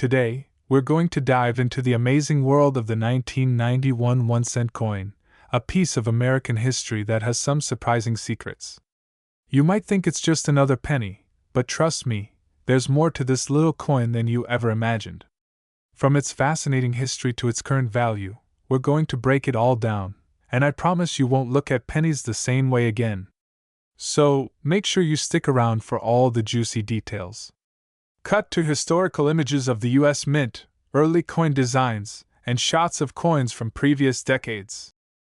Today, we're going to dive into the amazing world of the 1991 1-cent coin, a piece of American history that has some surprising secrets. You might think it's just another penny, but trust me, there's more to this little coin than you ever imagined. From its fascinating history to its current value, we're going to break it all down, and I promise you won't look at pennies the same way again. So, make sure you stick around for all the juicy details. Cut to historical images of the US Mint, early coin designs, and shots of coins from previous decades.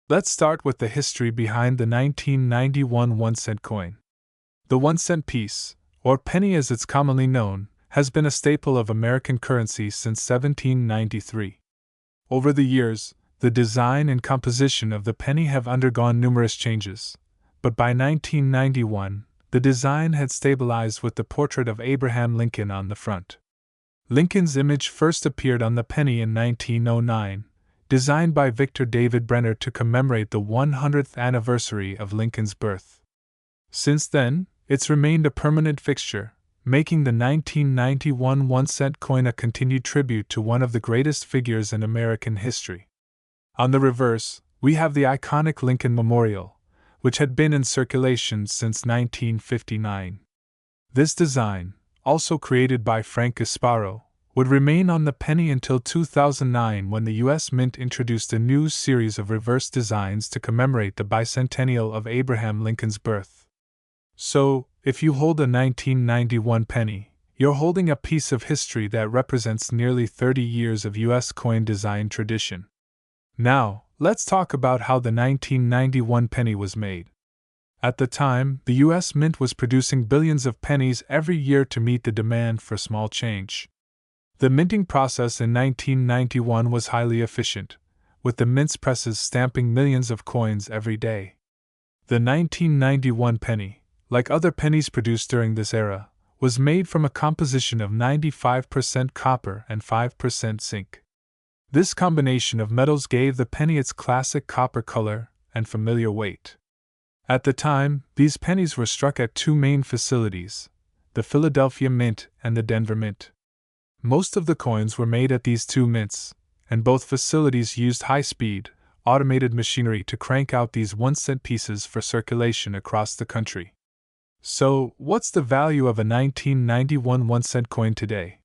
Let's start with the history behind the 1991 1-cent coin. The 1-cent piece, or penny as it's commonly known, has been a staple of American currency since 1793. Over the years, the design and composition of the penny have undergone numerous changes, but by 1991, the design had stabilized with the portrait of Abraham Lincoln on the front. Lincoln's image first appeared on the penny in 1909, designed by Victor David Brenner to commemorate the 100th anniversary of Lincoln's birth. Since then, it's remained a permanent fixture, making the 1991 1-cent coin a continued tribute to one of the greatest figures in American history. On the reverse, we have the iconic Lincoln Memorial, which had been in circulation since 1959. This design, also created by Frank Gasparo, would remain on the penny until 2009 when the US Mint introduced a new series of reverse designs to commemorate the bicentennial of Abraham Lincoln's birth. So, if you hold a 1991 penny, you're holding a piece of history that represents nearly 30 years of US coin design tradition. Now, let's talk about how the 1991 penny was made. At the time, the US Mint was producing billions of pennies every year to meet the demand for small change. The minting process in 1991 was highly efficient, with the mint's presses stamping millions of coins every day. The 1991 penny, like other pennies produced during this era, was made from a composition of 95% copper and 5% zinc. This combination of metals gave the penny its classic copper color and familiar weight. At the time, these pennies were struck at two main facilities, the Philadelphia Mint and the Denver Mint. Most of the coins were made at these two mints, and both facilities used high-speed, automated machinery to crank out these 1-cent pieces for circulation across the country. So, what's the value of a 1991 1-cent coin today?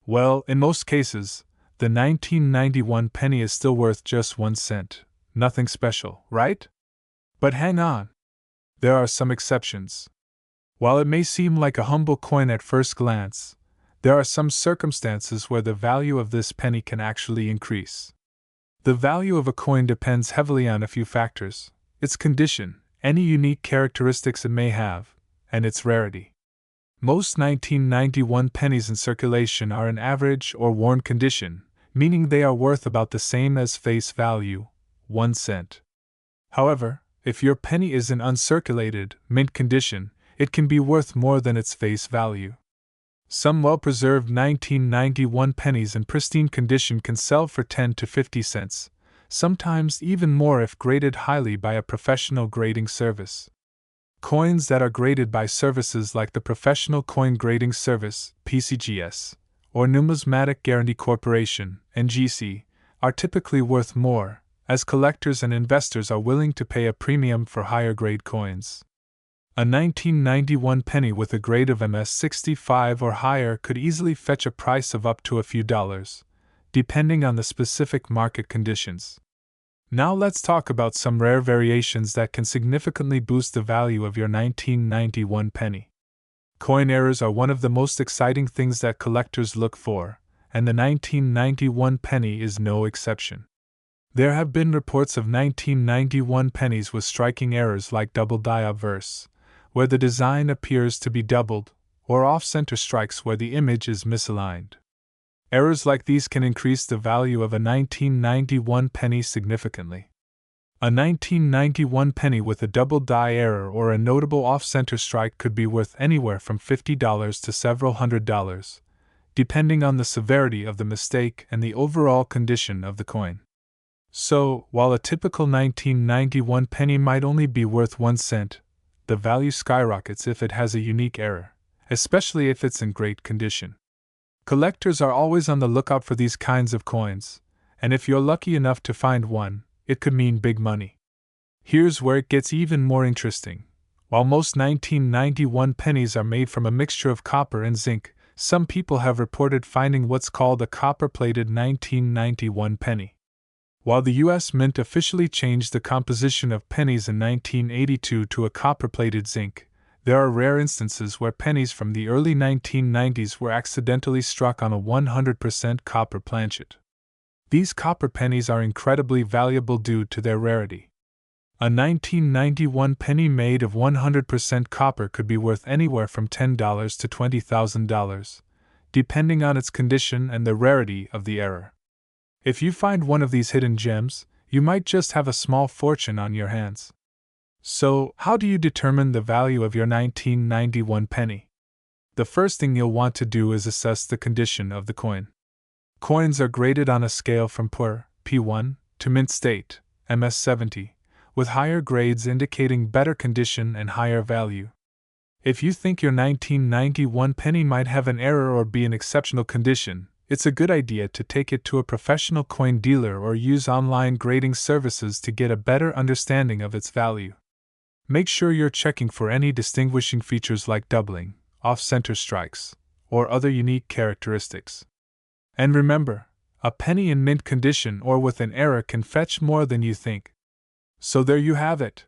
Well, in most cases, the 1991 penny is still worth just 1 cent. Nothing special, right? But hang on. There are some exceptions. While it may seem like a humble coin at first glance, there are some circumstances where the value of this penny can actually increase. The value of a coin depends heavily on a few factors: its condition, any unique characteristics it may have, and its rarity. Most 1991 pennies in circulation are in average or worn condition, meaning they are worth about the same as face value, 1 cent. However, if your penny is in uncirculated, mint condition, it can be worth more than its face value. Some well-preserved 1991 pennies in pristine condition can sell for 10 to 50 cents, sometimes even more if graded highly by a professional grading service. Coins that are graded by services like the Professional Coin Grading Service, PCGS, or Numismatic Guarantee Corporation, NGC, are typically worth more, as collectors and investors are willing to pay a premium for higher-grade coins. A 1991 penny with a grade of MS65 or higher could easily fetch a price of up to a few dollars, depending on the specific market conditions. Now let's talk about some rare variations that can significantly boost the value of your 1991 penny. Coin errors are one of the most exciting things that collectors look for, and the 1991 penny is no exception. There have been reports of 1991 pennies with striking errors like double die obverse, where the design appears to be doubled, or off-center strikes where the image is misaligned. Errors like these can increase the value of a 1991 penny significantly. A 1991 penny with a double die error or a notable off-center strike could be worth anywhere from $50 to several $100, depending on the severity of the mistake and the overall condition of the coin. So, while a typical 1991 penny might only be worth 1 cent, the value skyrockets if it has a unique error, especially if it's in great condition. Collectors are always on the lookout for these kinds of coins, and if you're lucky enough to find one, it could mean big money. Here's where it gets even more interesting. While most 1991 pennies are made from a mixture of copper and zinc, some people have reported finding what's called a copper-plated 1991 penny. While the U.S. Mint officially changed the composition of pennies in 1982 to a copper-plated zinc, there are rare instances where pennies from the early 1990s were accidentally struck on a 100% copper planchet. These copper pennies are incredibly valuable due to their rarity. A 1991 penny made of 100% copper could be worth anywhere from $10 to $20,000, depending on its condition and the rarity of the error. If you find one of these hidden gems, you might just have a small fortune on your hands. So, how do you determine the value of your 1991 penny? The first thing you'll want to do is assess the condition of the coin. Coins are graded on a scale from poor, P1, to mint state, MS70, with higher grades indicating better condition and higher value. If you think your 1991 penny might have an error or be in exceptional condition, it's a good idea to take it to a professional coin dealer or use online grading services to get a better understanding of its value. Make sure you're checking for any distinguishing features like doubling, off-center strikes, or other unique characteristics. And remember, a penny in mint condition or with an error can fetch more than you think. So there you have it.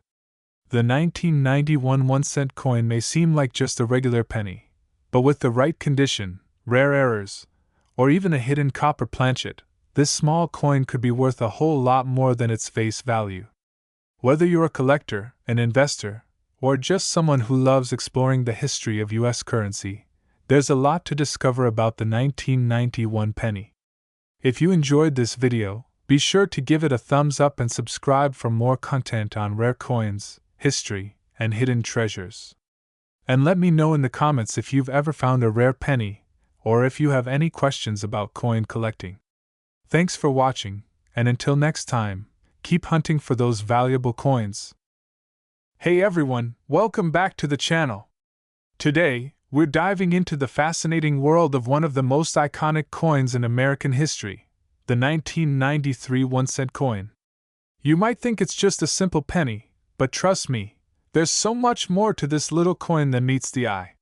The 1991 1-cent coin may seem like just a regular penny, but with the right condition, rare errors, or even a hidden copper planchet, this small coin could be worth a whole lot more than its face value. Whether you're a collector, an investor, or just someone who loves exploring the history of U.S. currency, there's a lot to discover about the 1991 penny. If you enjoyed this video, be sure to give it a thumbs up and subscribe for more content on rare coins, history, and hidden treasures. And let me know in the comments if you've ever found a rare penny, or if you have any questions about coin collecting. Thanks for watching, and until next time, keep hunting for those valuable coins. Hey everyone, welcome back to the channel. Today, we're diving into the fascinating world of one of the most iconic coins in American history, the 1993 1-cent coin. You might think it's just a simple penny, but trust me, there's so much more to this little coin than meets the eye.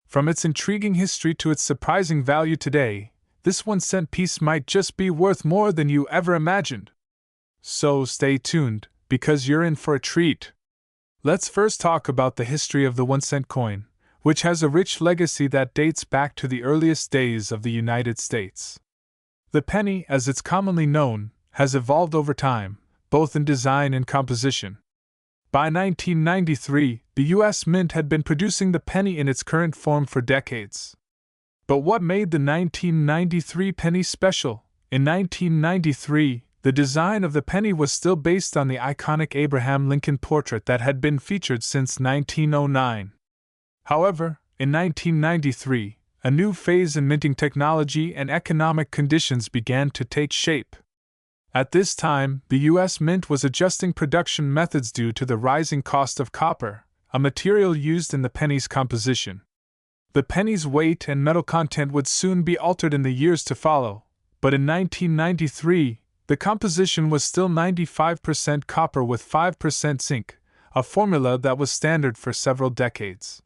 From its intriguing history to its surprising value today, this 1-cent piece might just be worth more than you ever imagined. So stay tuned, because you're in for a treat. Let's first talk about the history of the 1-cent coin, which has a rich legacy that dates back to the earliest days of the United States. The penny, as it's commonly known, has evolved over time, both in design and composition. By 1993, the U.S. Mint had been producing the penny in its current form for decades. But what made the 1993 penny special? In 1993, the design of the penny was still based on the iconic Abraham Lincoln portrait that had been featured since 1909. However, in 1993, a new phase in minting technology and economic conditions began to take shape. At this time, the U.S. Mint was adjusting production methods due to the rising cost of copper, a material used in the penny's composition. The penny's weight and metal content would soon be altered in the years to follow, but in 1993, the composition was still 95% copper with 5% zinc, a formula that was standard for several decades.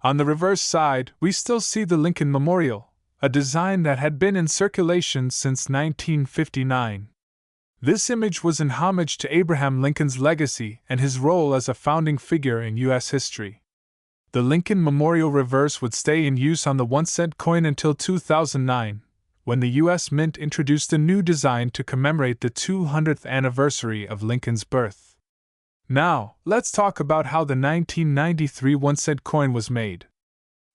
On the reverse side, we still see the Lincoln Memorial, a design that had been in circulation since 1959. This image was in homage to Abraham Lincoln's legacy and his role as a founding figure in U.S. history. The Lincoln Memorial reverse would stay in use on the 1-cent coin until 2009, when the U.S. Mint introduced a new design to commemorate the 200th anniversary of Lincoln's birth. Now, let's talk about how the 1993 1-cent coin was made.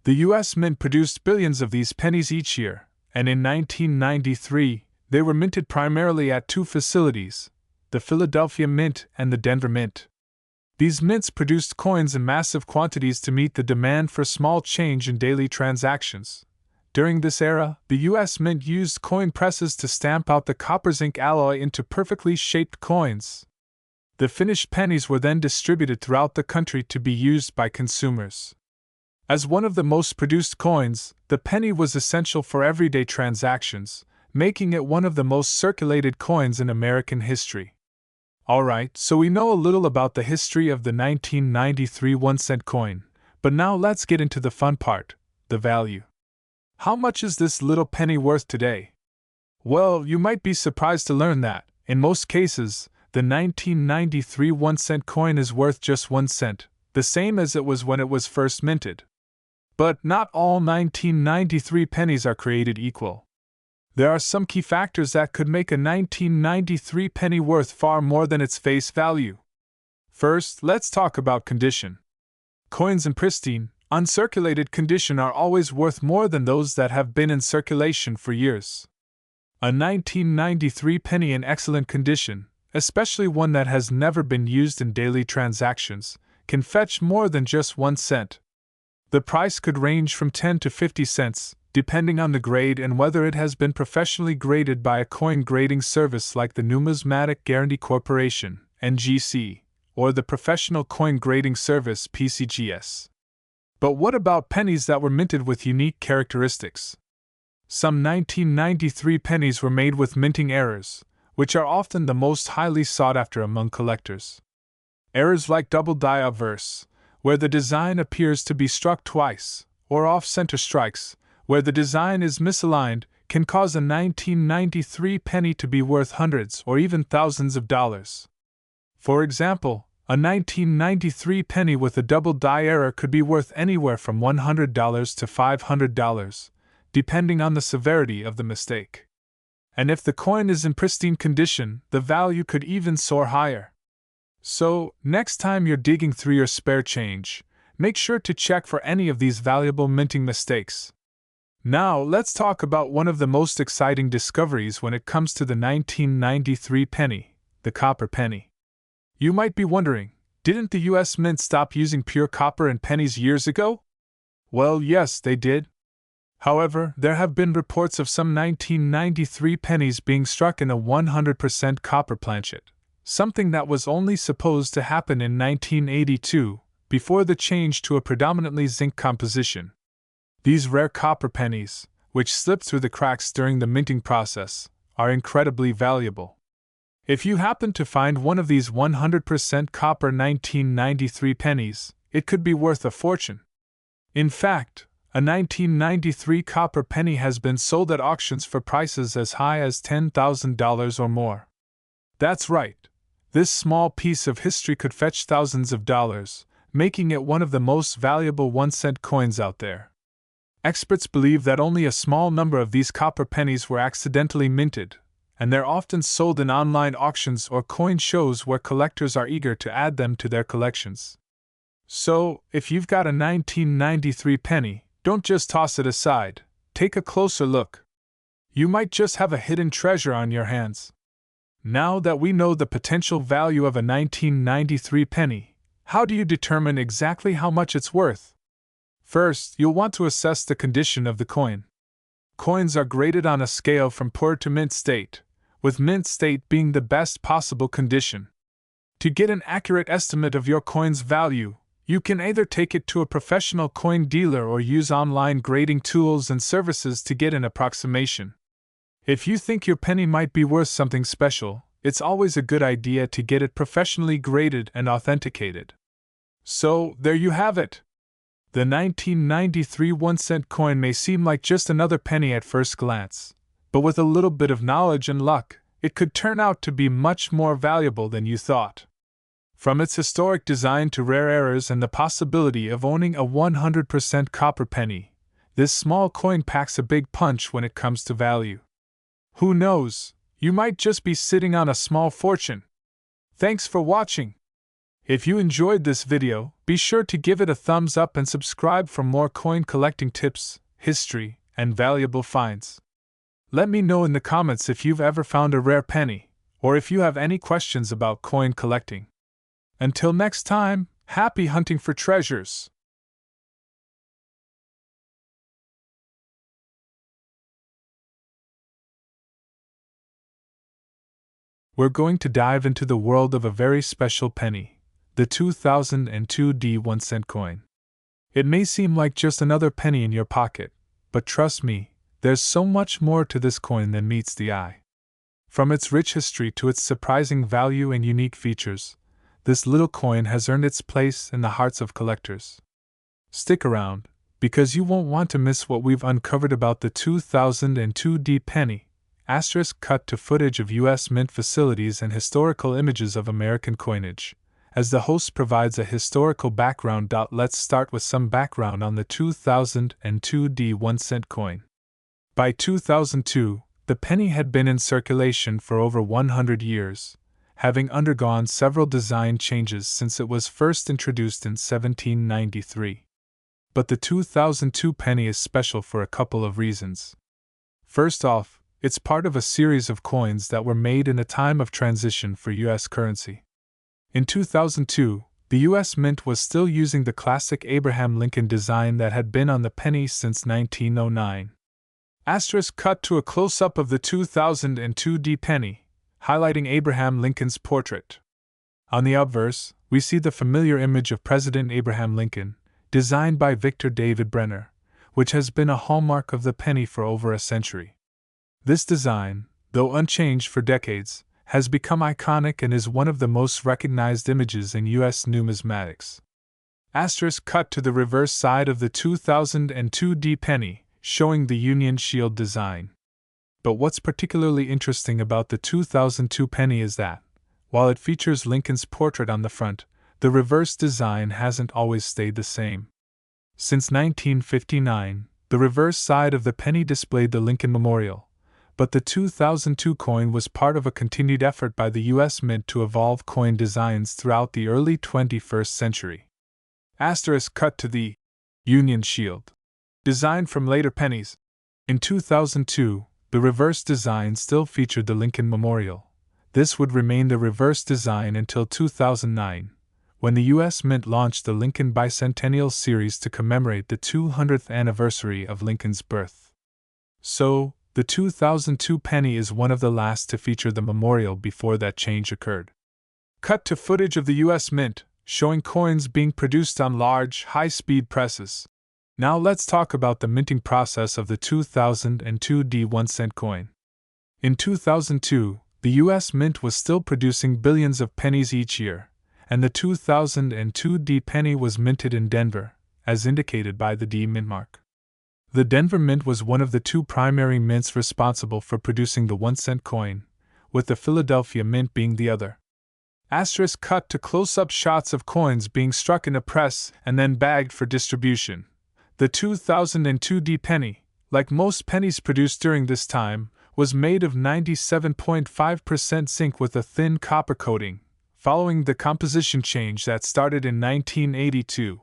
The U.S. Mint produced billions of these pennies each year, and in 1993, they were minted primarily at two facilities, the Philadelphia Mint and the Denver Mint. These mints produced coins in massive quantities to meet the demand for small change in daily transactions. During this era, the U.S. Mint used coin presses to stamp out the copper-zinc alloy into perfectly shaped coins. The finished pennies were then distributed throughout the country to be used by consumers. As one of the most produced coins, the penny was essential for everyday transactions, making it one of the most circulated coins in American history. Alright, so we know a little about the history of the 1993 1-cent coin, but now let's get into the fun part, the value. How much is this little penny worth today? Well, you might be surprised to learn that, in most cases, the 1993 1-cent coin is worth just 1 cent, the same as it was when it was first minted. But not all 1993 pennies are created equal. There are some key factors that could make a 1993 penny worth far more than its face value. First, let's talk about condition. Coins in pristine, uncirculated condition are always worth more than those that have been in circulation for years. A 1993 penny in excellent condition, especially one that has never been used in daily transactions, can fetch more than just 1 cent. The price could range from 10 to 50 cents, depending on the grade and whether it has been professionally graded by a coin grading service like the Numismatic Guarantee Corporation, NGC, or the Professional Coin Grading Service, PCGS. But what about pennies that were minted with unique characteristics? Some 1993 pennies were made with minting errors, which are often the most highly sought after among collectors. Errors like double die obverse, where the design appears to be struck twice, or off-center strikes, where the design is misaligned, can cause a 1993 penny to be worth hundreds or even thousands of dollars. For example, a 1993 penny with a double die error could be worth anywhere from $100 to $500, depending on the severity of the mistake. And if the coin is in pristine condition, the value could even soar higher. So, next time you're digging through your spare change, make sure to check for any of these valuable minting mistakes. Now, let's talk about one of the most exciting discoveries when it comes to the 1993 penny, the copper penny. You might be wondering, didn't the US Mint stop using pure copper in pennies years ago? Well, yes, they did. However, there have been reports of some 1993 pennies being struck in a 100% copper planchet, something that was only supposed to happen in 1982, before the change to a predominantly zinc composition. These rare copper pennies, which slip through the cracks during the minting process, are incredibly valuable. If you happen to find one of these 100% copper 1993 pennies, it could be worth a fortune. In fact, a 1993 copper penny has been sold at auctions for prices as high as $10,000 or more. That's right. This small piece of history could fetch thousands of dollars, making it one of the most valuable 1-cent coins out there. Experts believe that only a small number of these copper pennies were accidentally minted, and they're often sold in online auctions or coin shows where collectors are eager to add them to their collections. So, if you've got a 1993 penny, don't just toss it aside, take a closer look. You might just have a hidden treasure on your hands. Now that we know the potential value of a 1993 penny, how do you determine exactly how much it's worth? First, you'll want to assess the condition of the coin. Coins are graded on a scale from poor to mint state, with mint state being the best possible condition. To get an accurate estimate of your coin's value, you can either take it to a professional coin dealer or use online grading tools and services to get an approximation. If you think your penny might be worth something special, it's always a good idea to get it professionally graded and authenticated. So, there you have it. The 1993 1-cent coin may seem like just another penny at first glance, but with a little bit of knowledge and luck, it could turn out to be much more valuable than you thought. From its historic design to rare errors and the possibility of owning a 100% copper penny, this small coin packs a big punch when it comes to value. Who knows, you might just be sitting on a small fortune. Thanks for watching. If you enjoyed this video, be sure to give it a thumbs up and subscribe for more coin collecting tips, history, and valuable finds. Let me know in the comments if you've ever found a rare penny, or if you have any questions about coin collecting. Until next time, happy hunting for treasures! We're going to dive into the world of a very special penny, the 2002 1-cent coin. It may seem like just another penny in your pocket, but trust me, there's so much more to this coin than meets the eye. From its rich history to its surprising value and unique features, this little coin has earned its place in the hearts of collectors. Stick around, because you won't want to miss what we've uncovered about the 2002 D penny, cut to footage of U.S. Mint facilities and historical images of American coinage. As the host provides a historical background. Let's start with some background on the 2002 D 1-cent coin. By 2002, the penny had been in circulation for over 100 years, having undergone several design changes since it was first introduced in 1793. But the 2002 penny is special for a couple of reasons. First off, it's part of a series of coins that were made in a time of transition for U.S. currency. In 2002, the U.S. Mint was still using the classic Abraham Lincoln design that had been on the penny since 1909. Cut to a close-up of the 2002 D penny, highlighting Abraham Lincoln's portrait. On the obverse, we see the familiar image of President Abraham Lincoln, designed by Victor David Brenner, which has been a hallmark of the penny for over a century. This design, though unchanged for decades, has become iconic and is one of the most recognized images in U.S. numismatics. Cut to the reverse side of the 2002 D penny, showing the Union Shield design. But what's particularly interesting about the 2002 penny is that, while it features Lincoln's portrait on the front, the reverse design hasn't always stayed the same. Since 1959, the reverse side of the penny displayed the Lincoln Memorial, but the 2002 coin was part of a continued effort by the U.S. Mint to evolve coin designs throughout the early 21st century. Cut to the Union Shield. Designed from later pennies. In 2002, the reverse design still featured the Lincoln Memorial. This would remain the reverse design until 2009, when the U.S. Mint launched the Lincoln Bicentennial Series to commemorate the 200th anniversary of Lincoln's birth. So, the 2002 penny is one of the last to feature the memorial before that change occurred. Cut to footage of the U.S. Mint, showing coins being produced on large, high-speed presses. Now let's talk about the minting process of the 2002 D 1-cent coin. In 2002, the U.S. Mint was still producing billions of pennies each year, and the 2002 D penny was minted in Denver, as indicated by the D mint mark. The Denver Mint was one of the two primary mints responsible for producing the 1-cent coin, with the Philadelphia Mint being the other. Cut to close-up shots of coins being struck in a press and then bagged for distribution. The 2002 D penny, like most pennies produced during this time, was made of 97.5% zinc with a thin copper coating, following the composition change that started in 1982.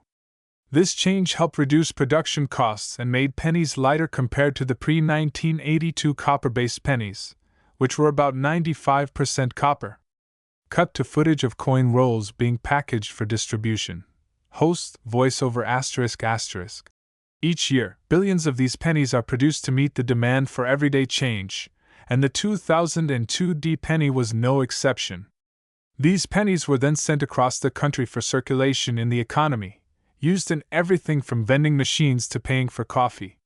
This change helped reduce production costs and made pennies lighter compared to the pre-1982 copper-based pennies, which were about 95% copper. Cut to footage of coin rolls being packaged for distribution. Host, voiceover ***. Each year, billions of these pennies are produced to meet the demand for everyday change, and the 2002 D penny was no exception. These pennies were then sent across the country for circulation in the economy, used in everything from vending machines to paying for coffee.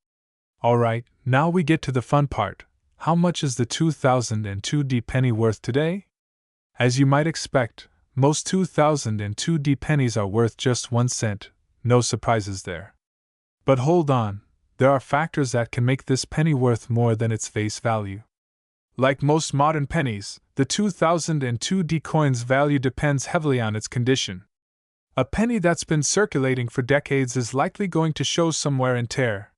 Alright, now we get to the fun part. How much is the 2002 D penny worth today? As you might expect, most 2002 D pennies are worth just 1 cent, no surprises there. But hold on, there are factors that can make this penny worth more than its face value. Like most modern pennies, the 2002 D coin's value depends heavily on its condition. A penny that's been circulating for decades is likely going to show some wear and tear.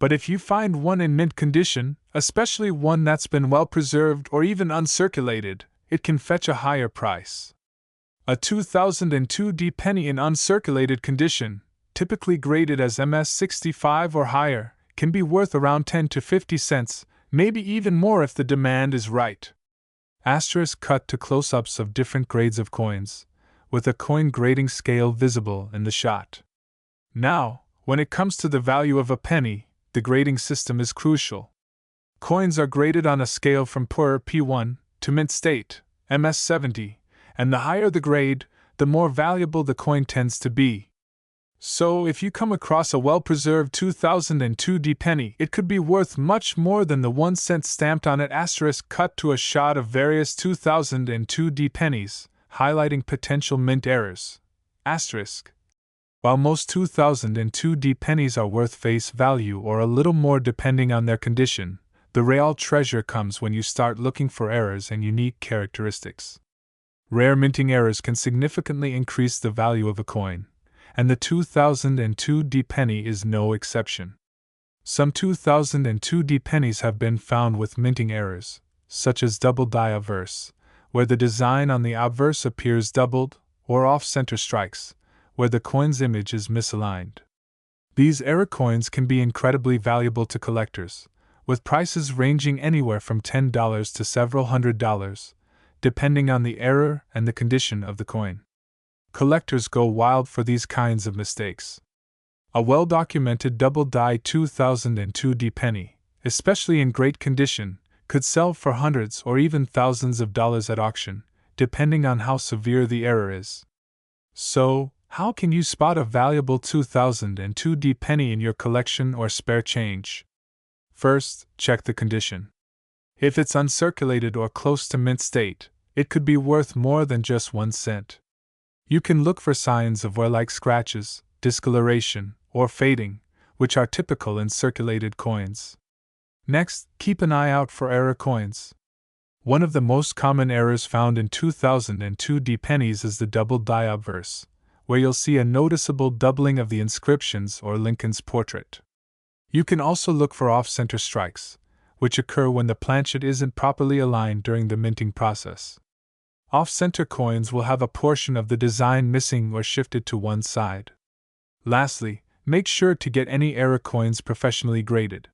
But if you find one in mint condition, especially one that's been well preserved or even uncirculated, it can fetch a higher price. A 2002 D penny in uncirculated condition, typically graded as MS65 or higher, can be worth around 10 to 50 cents, maybe even more if the demand is right. Cut to close-ups of different grades of coins, with a coin grading scale visible in the shot. Now, when it comes to the value of a penny, the grading system is crucial. Coins are graded on a scale from poor P1 to mint state, MS70, and the higher the grade, the more valuable the coin tends to be. So, if you come across a well-preserved 2002 D penny, it could be worth much more than the 1 cent stamped on it. Cut to a shot of various 2002 D pennies, highlighting potential mint errors. Asterisk. While most 2002 D pennies are worth face value or a little more depending on their condition, the real treasure comes when you start looking for errors and unique characteristics. Rare minting errors can significantly increase the value of a coin, and the 2002 D penny is no exception. Some 2002 D pennies have been found with minting errors, such as double die obverse, where the design on the obverse appears doubled, or off-center strikes, where the coin's image is misaligned. These error coins can be incredibly valuable to collectors, with prices ranging anywhere from $10 to several $100s, depending on the error and the condition of the coin. Collectors go wild for these kinds of mistakes. A well-documented double-die 2002 D penny, especially in great condition, could sell for hundreds or even thousands of dollars at auction, depending on how severe the error is. So, how can you spot a valuable 2002 D penny in your collection or spare change? First, check the condition. If it's uncirculated or close to mint state, it could be worth more than just 1 cent. You can look for signs of wear-like scratches, discoloration, or fading, which are typical in circulated coins. Next, keep an eye out for error coins. One of the most common errors found in 2002 D pennies is the double die obverse, where you'll see a noticeable doubling of the inscriptions or Lincoln's portrait. You can also look for off-center strikes, which occur when the planchet isn't properly aligned during the minting process. Off-center coins will have a portion of the design missing or shifted to one side. Lastly, make sure to get any error coins professionally graded.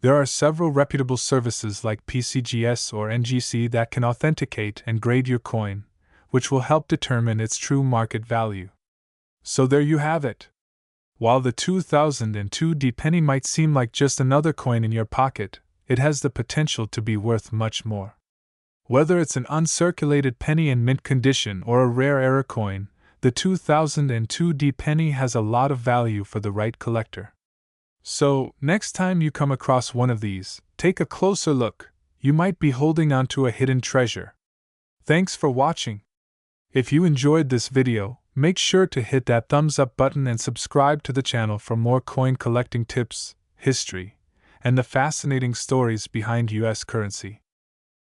There are several reputable services like PCGS or NGC that can authenticate and grade your coin, which will help determine its true market value. So there you have it. While the 2002 D penny might seem like just another coin in your pocket, it has the potential to be worth much more. Whether it's an uncirculated penny in mint condition or a rare error coin, the 2002 D penny has a lot of value for the right collector. So, next time you come across one of these, take a closer look. You might be holding onto a hidden treasure. Thanks for watching. If you enjoyed this video, make sure to hit that thumbs up button and subscribe to the channel for more coin collecting tips, history, and the fascinating stories behind US currency.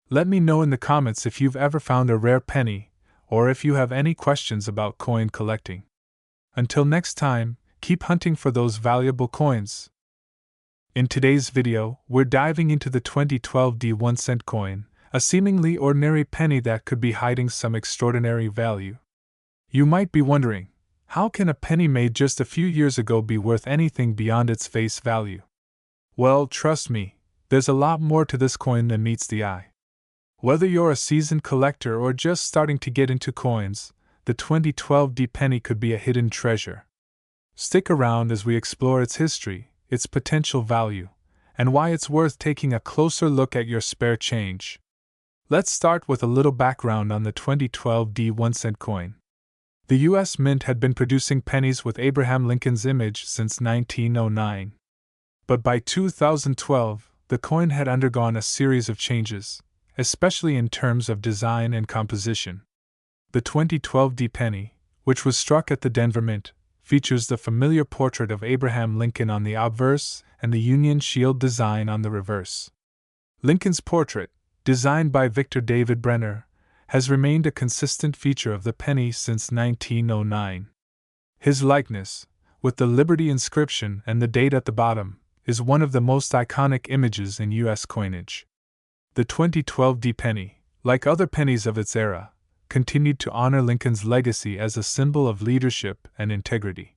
Let me know in the comments if you've ever found a rare penny, or if you have any questions about coin collecting. Until next time, keep hunting for those valuable coins. In today's video, we're diving into the 2012 D 1-cent coin, a seemingly ordinary penny that could be hiding some extraordinary value. You might be wondering, how can a penny made just a few years ago be worth anything beyond its face value? Well, trust me, there's a lot more to this coin than meets the eye. Whether you're a seasoned collector or just starting to get into coins, the 2012 D penny could be a hidden treasure. Stick around as we explore its history, its potential value, and why it's worth taking a closer look at your spare change. Let's start with a little background on the 2012 D 1-cent coin. The U.S. Mint had been producing pennies with Abraham Lincoln's image since 1909. But by 2012, the coin had undergone a series of changes, especially in terms of design and composition. The 2012 D penny, which was struck at the Denver Mint, features the familiar portrait of Abraham Lincoln on the obverse and the Union Shield design on the reverse. Lincoln's portrait, designed by Victor David Brenner, has remained a consistent feature of the penny since 1909. His likeness, with the Liberty inscription and the date at the bottom, is one of the most iconic images in U.S. coinage. The 2012 D penny, like other pennies of its era, continued to honor Lincoln's legacy as a symbol of leadership and integrity.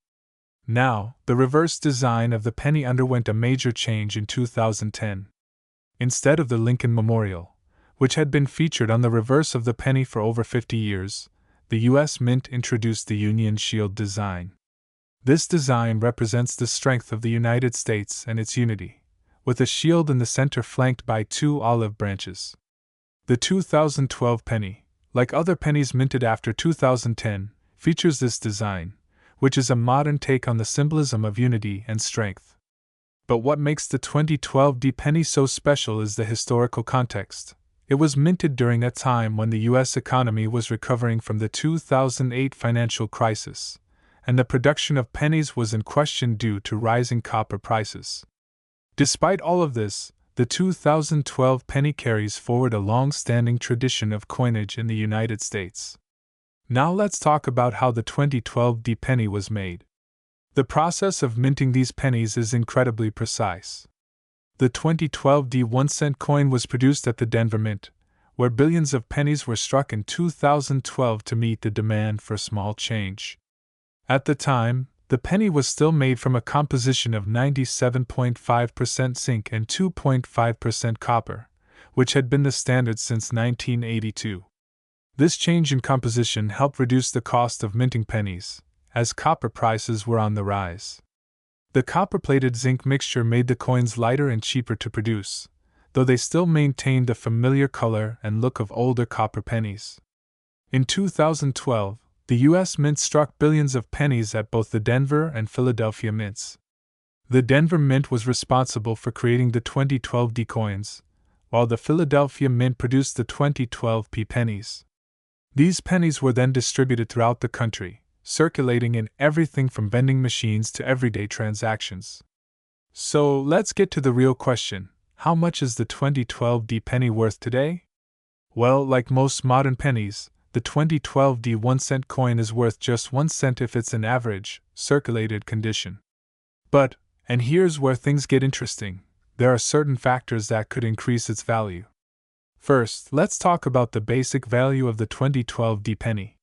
Now, the reverse design of the penny underwent a major change in 2010. Instead of the Lincoln Memorial, which had been featured on the reverse of the penny for over 50 years, the U.S. Mint introduced the Union Shield design. This design represents the strength of the United States and its unity, with a shield in the center flanked by two olive branches. The 2012 penny, like other pennies minted after 2010, features this design, which is a modern take on the symbolism of unity and strength. But what makes the 2012 D-penny so special is the historical context. It was minted during a time when the U.S. economy was recovering from the 2008 financial crisis, and the production of pennies was in question due to rising copper prices. Despite all of this, the 2012 penny carries forward a long-standing tradition of coinage in the United States. Now let's talk about how the 2012 D-penny was made. The process of minting these pennies is incredibly precise. The 2012 D1-cent coin was produced at the Denver Mint, where billions of pennies were struck in 2012 to meet the demand for small change. At the time, the penny was still made from a composition of 97.5% zinc and 2.5% copper, which had been the standard since 1982. This change in composition helped reduce the cost of minting pennies, as copper prices were on the rise. The copper-plated zinc mixture made the coins lighter and cheaper to produce, though they still maintained the familiar color and look of older copper pennies. In 2012, the U.S. Mint struck billions of pennies at both the Denver and Philadelphia mints. The Denver Mint was responsible for creating the 2012 D coins, while the Philadelphia Mint produced the 2012 P pennies. These pennies were then distributed throughout the country, circulating in everything from vending machines to everyday transactions. So let's get to the real question: how much is the 2012 D penny worth today? Well, like most modern pennies, the 2012 D1-cent coin is worth just 1 cent if it's in average, circulated condition. But, and here's where things get interesting, there are certain factors that could increase its value. First, let's talk about the basic value of the 2012 D penny.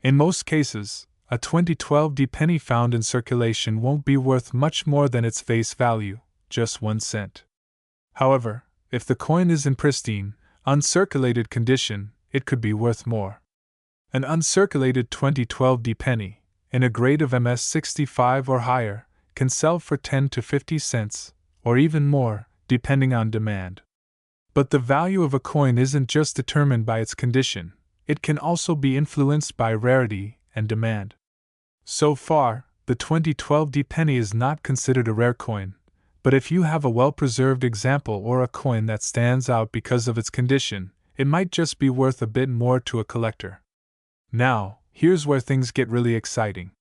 In most cases, a 2012 D penny found in circulation won't be worth much more than its face value, just 1 cent. However, if the coin is in pristine, uncirculated condition, it could be worth more. An uncirculated 2012 D penny, in a grade of MS65 or higher, can sell for 10 to 50 cents, or even more, depending on demand. But the value of a coin isn't just determined by its condition, it can also be influenced by rarity and demand. So far, the 2012 D penny is not considered a rare coin, but if you have a well-preserved example or a coin that stands out because of its condition, it might just be worth a bit more to a collector. Now, here's where things get really exciting.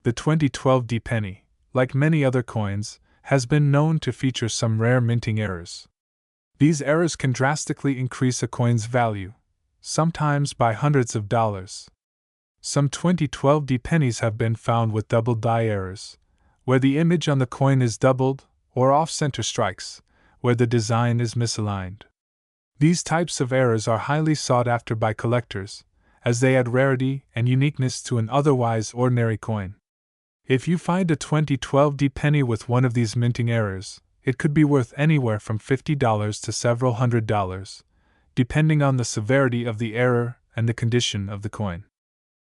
The 2012 D penny, like many other coins, has been known to feature some rare minting errors. These errors can drastically increase a coin's value, sometimes by hundreds of dollars. Some 2012 D pennies have been found with double die errors, where the image on the coin is doubled, or off-center strikes, where the design is misaligned. These types of errors are highly sought after by collectors, as they add rarity and uniqueness to an otherwise ordinary coin. If you find a 2012 D penny with one of these minting errors, it could be worth anywhere from $50 to several $100s, depending on the severity of the error and the condition of the coin.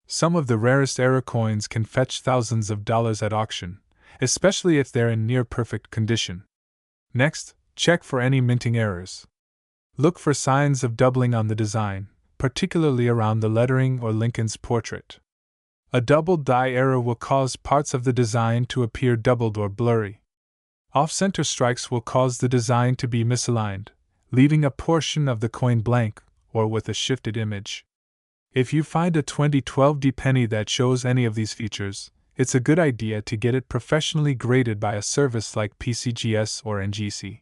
Some of the rarest error coins can fetch thousands of dollars at auction, especially if they're in near-perfect condition. Next, check for any minting errors. Look for signs of doubling on the design, particularly around the lettering or Lincoln's portrait. A double die error will cause parts of the design to appear doubled or blurry. Off-center strikes will cause the design to be misaligned, leaving a portion of the coin blank or with a shifted image. If you find a 2012 D penny that shows any of these features, it's a good idea to get it professionally graded by a service like PCGS or NGC.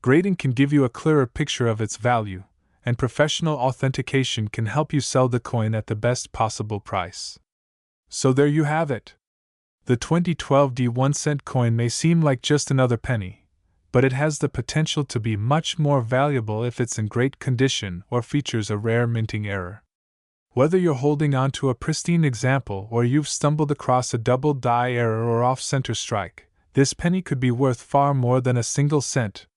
Grading can give you a clearer picture of its value, and professional authentication can help you sell the coin at the best possible price. So there you have it. The 2012 D1-cent coin may seem like just another penny, but it has the potential to be much more valuable if it's in great condition or features a rare minting error. Whether you're holding on to a pristine example or you've stumbled across a double die error or off-center strike, this penny could be worth far more than a single cent,